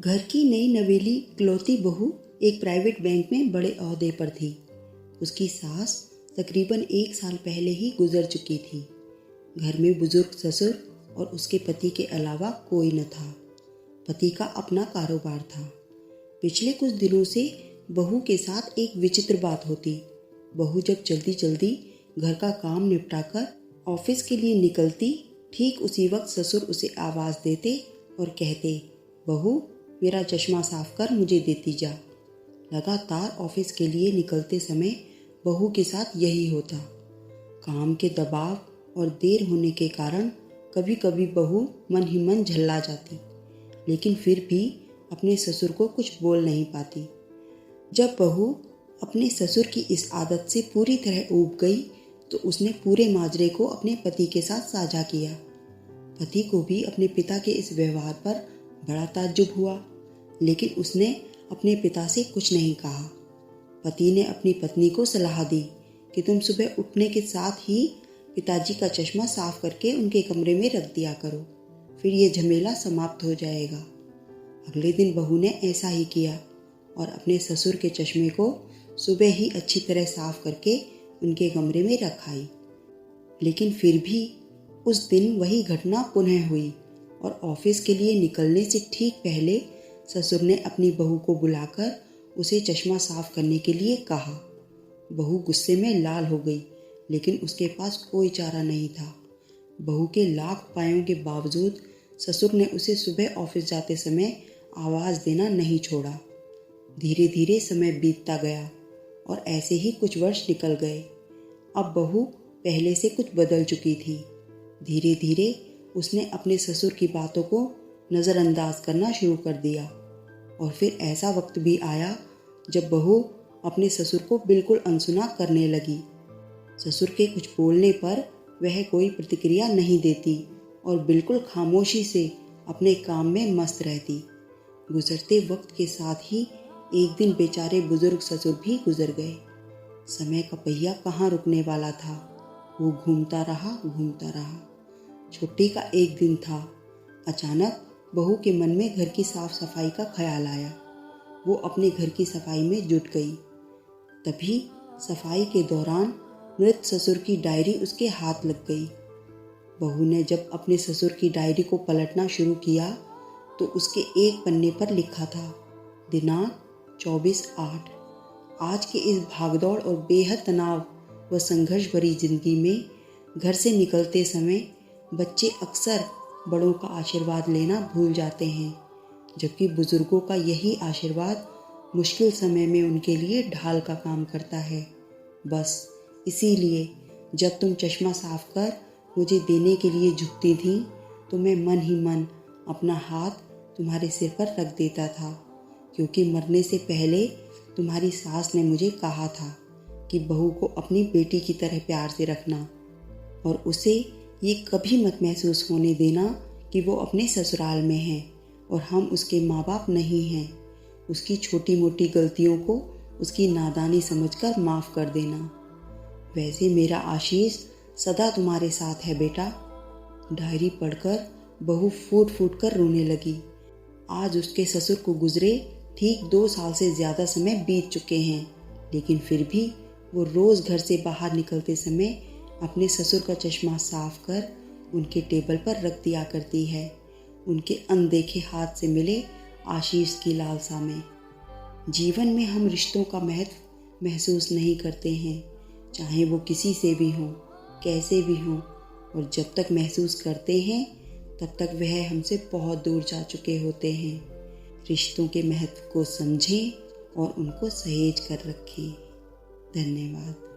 घर की नई नवेली इकलौती बहू एक प्राइवेट बैंक में बड़े ओहदे पर थी। उसकी सास तकरीबन 1 साल पहले ही गुजर चुकी थी। घर में बुजुर्ग ससुर और उसके पति के अलावा कोई न था। पति का अपना कारोबार था। पिछले कुछ दिनों से बहू के साथ एक विचित्र बात होती। बहू जब जल्दी जल्दी घर का काम निपटाकर ऑफिस के लिए निकलती, ठीक उसी वक्त ससुर उसे आवाज़ देते और कहते, बहू मेरा चश्मा साफ कर मुझे देती जा। लगातार ऑफिस के लिए निकलते समय बहू के साथ यही होता। काम के दबाव और देर होने के कारण कभी कभी बहू मन ही मन झल्ला जाती, लेकिन फिर भी अपने ससुर को कुछ बोल नहीं पाती। जब बहू अपने ससुर की इस आदत से पूरी तरह ऊब गई तो उसने पूरे माजरे को अपने पति के साथ साझा किया। पति को भी अपने पिता के इस व्यवहार पर बड़ा ताज्जुब हुआ, लेकिन उसने अपने पिता से कुछ नहीं कहा। पति ने अपनी पत्नी को सलाह दी कि तुम सुबह उठने के साथ ही पिताजी का चश्मा साफ करके उनके कमरे में रख दिया करो, फिर ये झमेला समाप्त हो जाएगा। अगले दिन बहू ने ऐसा ही किया और अपने ससुर के चश्मे को सुबह ही अच्छी तरह साफ करके उनके कमरे में रख आई। लेकिन फिर भी उस दिन वही घटना पुनः हुई और ऑफिस के लिए निकलने से ठीक पहले ससुर ने अपनी बहू को बुलाकर उसे चश्मा साफ करने के लिए कहा। बहू गुस्से में लाल हो गई, लेकिन उसके पास कोई चारा नहीं था। बहू के लाख उपायों के बावजूद ससुर ने उसे सुबह ऑफिस जाते समय आवाज़ देना नहीं छोड़ा। धीरे धीरे समय बीतता गया और ऐसे ही कुछ वर्ष निकल गए। अब बहू पहले से कुछ बदल चुकी थी। धीरे धीरे उसने अपने ससुर की बातों को नज़रअंदाज करना शुरू कर दिया और फिर ऐसा वक्त भी आया जब बहू अपने ससुर को बिल्कुल अनसुना करने लगी। ससुर के कुछ बोलने पर वह कोई प्रतिक्रिया नहीं देती और बिल्कुल खामोशी से अपने काम में मस्त रहती। गुजरते वक्त के साथ ही एक दिन बेचारे बुजुर्ग ससुर भी गुजर गए। समय का पहिया कहाँ रुकने वाला था, वो घूमता रहा। छुट्टी का एक दिन था। अचानक बहू के मन में घर की साफ सफाई का ख्याल आया। वो अपने घर की सफाई में जुट गई। तभी सफाई के दौरान मृत ससुर की डायरी उसके हाथ लग गई। बहू ने जब अपने ससुर की डायरी को पलटना शुरू किया तो उसके एक पन्ने पर लिखा था, दिनांक 24/8। आज के इस भागदौड़ और बेहद तनाव व संघर्ष भरी जिंदगी में घर से निकलते समय बच्चे अक्सर बड़ों का आशीर्वाद लेना भूल जाते हैं, जबकि बुजुर्गों का यही आशीर्वाद मुश्किल समय में उनके लिए ढाल का काम करता है। बस इसीलिए जब तुम चश्मा साफ कर मुझे देने के लिए झुकती थी तो मैं मन ही मन अपना हाथ तुम्हारे सिर पर रख देता था, क्योंकि मरने से पहले तुम्हारी सास ने मुझे कहा था कि बहू को अपनी बेटी की तरह प्यार से रखना और उसे ये कभी मत महसूस होने देना कि वो अपने ससुराल में है और हम उसके माँ बाप नहीं हैं। उसकी छोटी मोटी गलतियों को उसकी नादानी समझकर माफ़ कर देना। वैसे मेरा आशीष सदा तुम्हारे साथ है बेटा। डायरी पढ़कर बहू फूट फूट कर रोने लगी। आज उसके ससुर को गुजरे ठीक 2 साल से ज़्यादा समय बीत चुके हैं, लेकिन फिर भी वो रोज़ घर से बाहर निकलते समय अपने ससुर का चश्मा साफ कर उनके टेबल पर रख दिया करती है, उनके अनदेखे हाथ से मिले आशीष की लालसा में। जीवन में हम रिश्तों का महत्व महसूस नहीं करते हैं, चाहे वो किसी से भी हों, कैसे भी हों, और जब तक महसूस करते हैं तब तक वह हमसे बहुत दूर जा चुके होते हैं। रिश्तों के महत्व को समझें और उनको सहेज कर रखें। धन्यवाद।